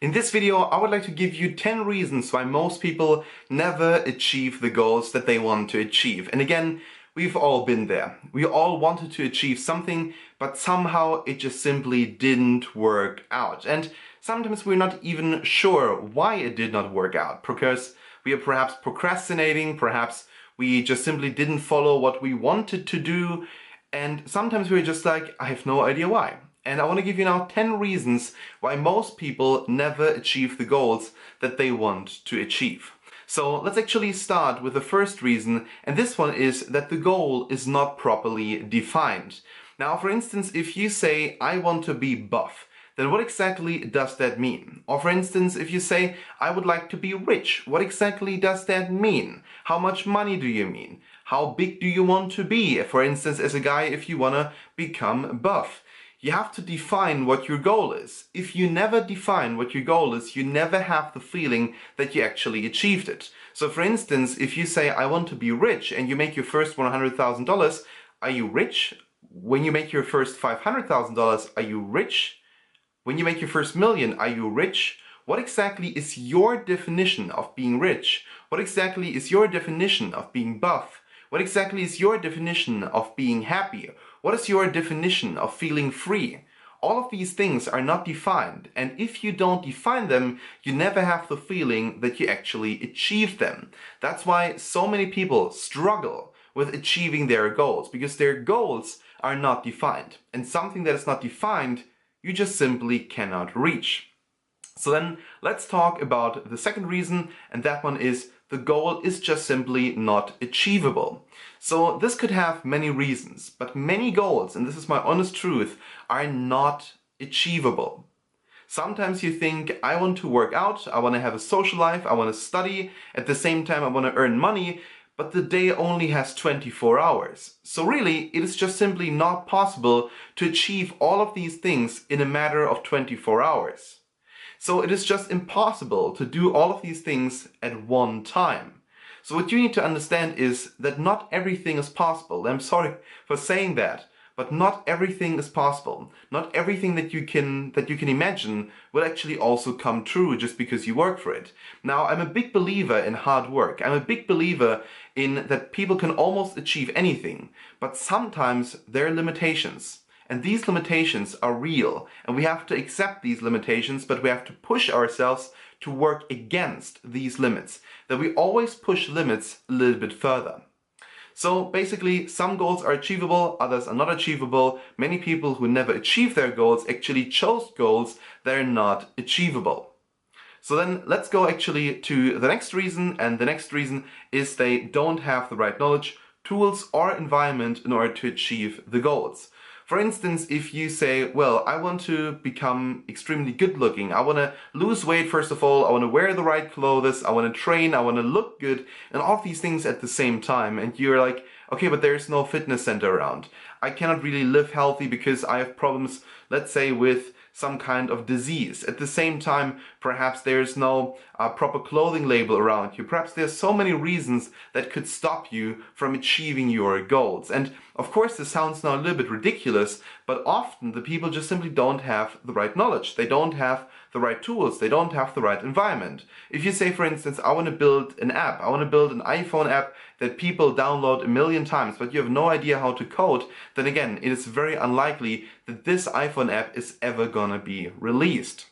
In this video, I would like to give you 10 reasons why most people never achieve the goals that they want to achieve. And again, we've all been there. We all wanted to achieve something, but somehow it just simply didn't work out. And sometimes we're not even sure why it did not work out, because we are perhaps procrastinating, perhaps we just simply didn't follow what we wanted to do, and sometimes we're just like, I have no idea why. And I want to give you now 10 reasons why most people never achieve the goals that they want to achieve. So let's actually start with the first reason, and this one is that the goal is not properly defined. Now, for instance, if you say, I want to be buff, then what exactly does that mean? Or for instance, if you say, I would like to be rich, what exactly does that mean? How much money do you mean? How big do you want to be? For instance, as a guy, if you want to become buff. You have to define what your goal is. If you never define what your goal is, you never have the feeling that you actually achieved it. So for instance, if you say, I want to be rich, and you make your first $100,000, are you rich? When you make your first $500,000, are you rich? When you make your first million, are you rich? What exactly is your definition of being rich? What exactly is your definition of being buff? What exactly is your definition of being happy? What is your definition of feeling free? All of these things are not defined, and if you don't define them, you never have the feeling that you actually achieved them. That's why so many people struggle with achieving their goals, because their goals are not defined. And something that is not defined, you just simply cannot reach. So then let's talk about the second reason, and that one is the goal is just simply not achievable. So this could have many reasons, but many goals, and this is my honest truth, are not achievable. Sometimes you think, I want to work out, I want to have a social life, I want to study, at the same time I want to earn money, but the day only has 24 hours. So really, it is just simply not possible to achieve all of these things in a matter of 24 hours. So it is just impossible to do all of these things at one time. So what you need to understand is that not everything is possible. I'm sorry for saying that, but not everything is possible. Not everything that you can imagine will actually also come true just because you work for it. Now, I'm a big believer in hard work. I'm a big believer in that people can almost achieve anything, but sometimes there are limitations. And these limitations are real, and we have to accept these limitations, but we have to push ourselves to work against these limits, that we always push limits a little bit further. So basically, some goals are achievable, others are not achievable. Many people who never achieve their goals actually chose goals that are not achievable. So then let's go actually to the next reason, and the next reason is they don't have the right knowledge, tools, or environment in order to achieve the goals. For instance, if you say, well, I want to become extremely good looking, I want to lose weight first of all, I want to wear the right clothes, I want to train, I want to look good, and all of these things at the same time, and you're like, okay, but there's no fitness center around. I cannot really live healthy because I have problems, let's say, with some kind of disease. At the same time, perhaps there's no proper clothing label around you. Perhaps there's so many reasons that could stop you from achieving your goals. And of course, this sounds now a little bit ridiculous, but often the people just simply don't have the right knowledge. They don't have the right tools. They don't have the right environment. If you say, for instance, I want to build an app, I want to build an iPhone app that people download 1,000,000 times, but you have no idea how to code, then again, it is very unlikely that this iPhone app is ever gonna be released.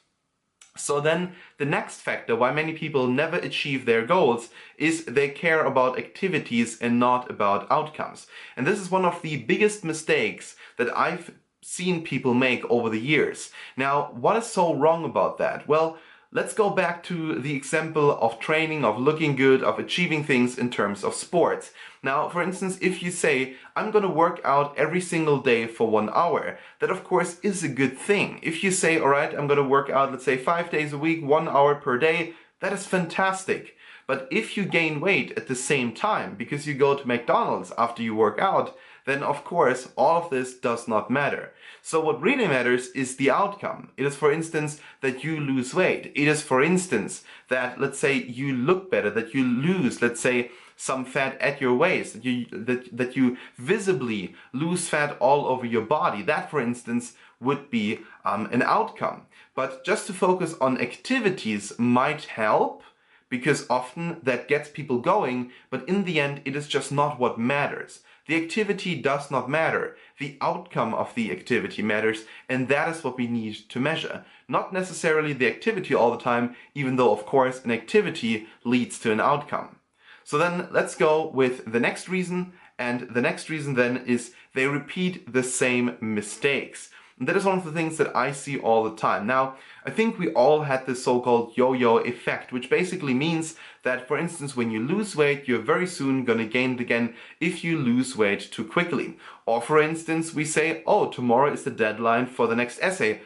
So then the next factor why many people never achieve their goals is they care about activities and not about outcomes. And this is one of the biggest mistakes that I've seen people make over the years. Now, what is so wrong about that? Well, let's go back to the example of training, of looking good, of achieving things in terms of sports. Now, for instance, if you say, I'm gonna work out every single day for 1 hour, that of course is a good thing. If you say, all right, I'm gonna work out, let's say 5 days a week, 1 hour per day, that is fantastic. But if you gain weight at the same time because you go to McDonald's after you work out, then of course all of this does not matter. So what really matters is the outcome. It is, for instance, that you lose weight. It is, for instance, that, let's say, you look better, that you lose, let's say, some fat at your waist, that you visibly lose fat all over your body. That, for instance, would be an outcome. But just to focus on activities might help, because often that gets people going, but in the end it is just not what matters. The activity does not matter. The outcome of the activity matters, and that is what we need to measure. Not necessarily the activity all the time, even though of course an activity leads to an outcome. So then let's go with the next reason, and the next reason then is they repeat the same mistakes. And that is one of the things that I see all the time. Now, I think we all had this so-called yo-yo effect, which basically means that, for instance, when you lose weight, you're very soon going to gain it again if you lose weight too quickly. Or, for instance, we say, oh, tomorrow is the deadline for the next essay.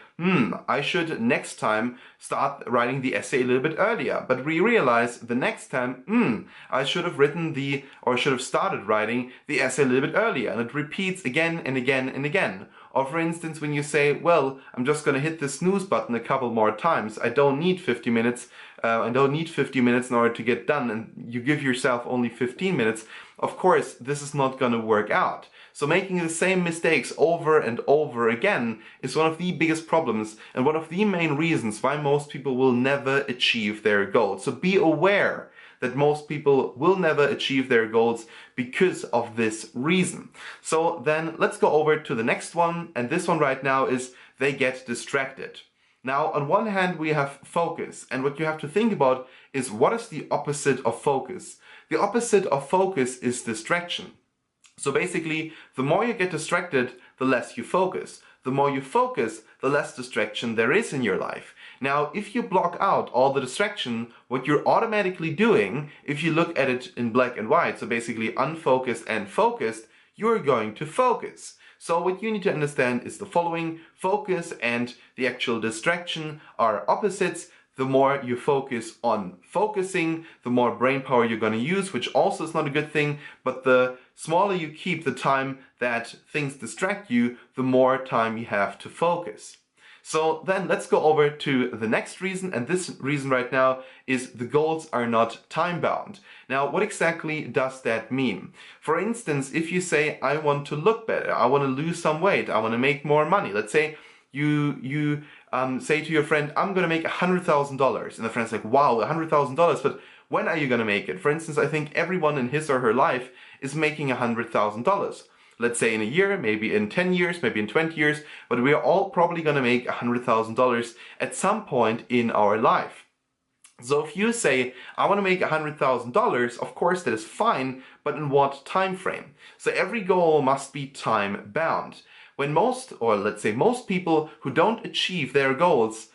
I should next time start writing the essay a little bit earlier. But we realize the next time, I should have started writing the essay a little bit earlier. And it repeats again and again and again. Or for instance, when you say, well, I'm just going to hit the snooze button a couple more times. I don't need 50 minutes. I don't need 50 minutes in order to get done. And you give yourself only 15 minutes. Of course, this is not going to work out. So making the same mistakes over and over again is one of the biggest problems and one of the main reasons why most people will never achieve their goals. So be aware that most people will never achieve their goals because of this reason. So then let's go over to the next one, and this one right now is they get distracted. Now, on one hand, we have focus, and what you have to think about is what is the opposite of focus? The opposite of focus is distraction. So basically, the more you get distracted, the less you focus. The more you focus, the less distraction there is in your life. Now, if you block out all the distraction, what you're automatically doing, if you look at it in black and white, so basically unfocused and focused, you're going to focus. So what you need to understand is the following: focus and the actual distraction are opposites. The more you focus on focusing, the more brain power you're going to use, which also is not a good thing, but the smaller you keep the time that things distract you, the more time you have to focus. So then let's go over to the next reason, and this reason right now is the goals are not time-bound. Now, what exactly does that mean? For instance, if you say, I want to look better, I want to lose some weight, I want to make more money. Let's say you say to your friend, I'm going to make $100,000. And the friend's like, wow, $100,000, but when are you going to make it? For instance, I think everyone in his or her life is making $100,000. Let's say in a year, maybe in 10 years, maybe in 20 years, but we are all probably going to make $100,000 at some point in our life. So if you say, I want to make $100,000, of course that is fine, but in what time frame? So every goal must be time bound. When most people who don't achieve their goals,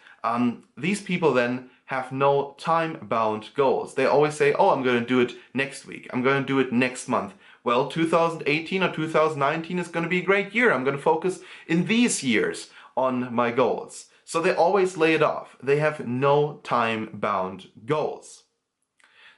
these people then have no time-bound goals. They always say, oh, I'm going to do it next week. I'm going to do it next month. Well, 2018 or 2019 is going to be a great year. I'm going to focus in these years on my goals. So they always lay it off. They have no time-bound goals.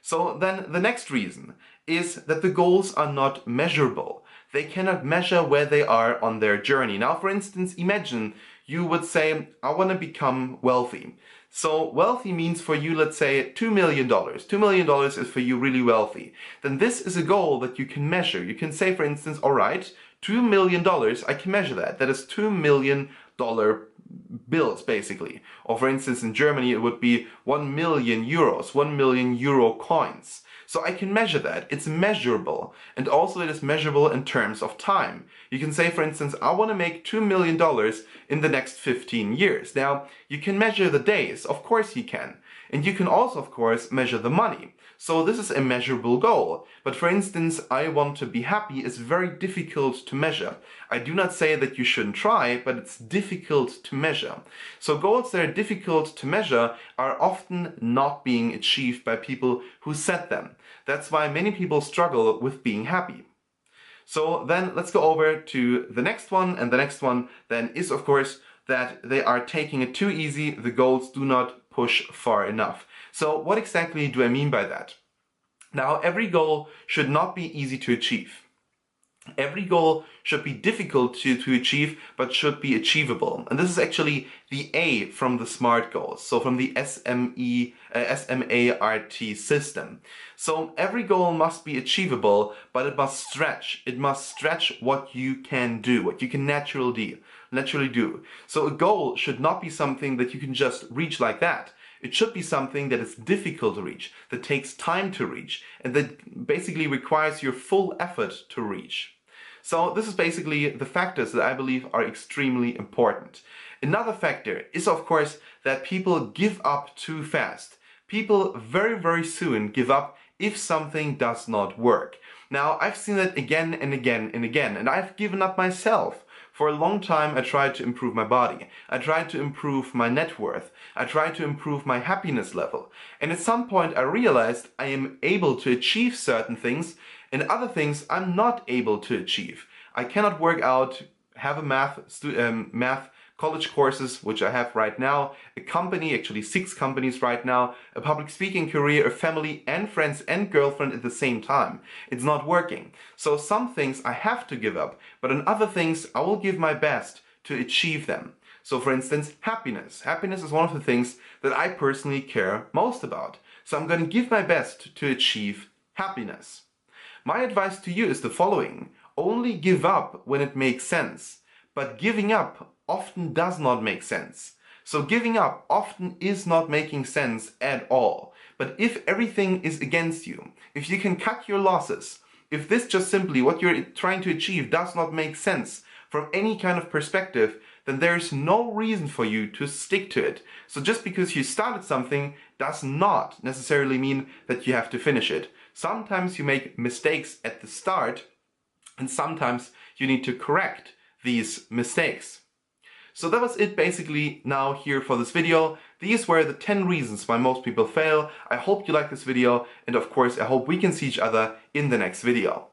So then the next reason is that the goals are not measurable. They cannot measure where they are on their journey. Now, for instance, imagine you would say, I want to become wealthy. So wealthy means for you, let's say $2 million. $2 million is for you really wealthy. Then this is a goal that you can measure. You can say, for instance, all right, $2 million, I can measure that. That is $2 million bills, basically. Or for instance, in Germany, it would be 1 million euros, 1 million euro coins. So I can measure that. It's measurable. And also it is measurable in terms of time. You can say, for instance, I want to make $2 million in the next 15 years. Now, you can measure the days. Of course you can. And you can also, of course, measure the money. So this is a measurable goal. But for instance, I want to be happy is very difficult to measure. I do not say that you shouldn't try, but it's difficult to measure. So goals that are difficult to measure are often not being achieved by people who set them. That's why many people struggle with being happy. So then let's go over to the next one, and the next one then is, of course, that they are taking it too easy. The goals do not push far enough. So what exactly do I mean by that? Now, every goal should not be easy to achieve. Every goal should be difficult to achieve, but should be achievable. And this is actually the A from the SMART goals, so from the S.M.A.R.T system. So every goal must be achievable, but it must stretch. It must stretch what you can do, what you can naturally do. So a goal should not be something that you can just reach like that. It should be something that is difficult to reach, that takes time to reach, and that basically requires your full effort to reach. So this is basically the factors that I believe are extremely important. Another factor is, of course, that people give up too fast. People very soon give up if something does not work. Now, I've seen that again and again and again, and I've given up myself. For a long time, I tried to improve my body. I tried to improve my net worth. I tried to improve my happiness level. And at some point, I realized I am able to achieve certain things, and other things I'm not able to achieve. I cannot work out, have a math college courses, which I have right now, a company, actually 6 companies right now, a public speaking career, a family and friends and girlfriend at the same time. It's not working. So some things I have to give up, but on other things I will give my best to achieve them. So for instance, happiness. Happiness is one of the things that I personally care most about. So I'm going to give my best to achieve happiness. My advice to you is the following. Only give up when it makes sense. But giving up often does not make sense. So giving up often is not making sense at all. But if everything is against you, if you can cut your losses, if this just simply what you're trying to achieve does not make sense from any kind of perspective, then there is no reason for you to stick to it. So just because you started something does not necessarily mean that you have to finish it. Sometimes you make mistakes at the start, and sometimes you need to correct these mistakes. So that was it basically now here for this video. These were the 10 reasons why most people fail. I hope you like this video, and of course I hope we can see each other in the next video.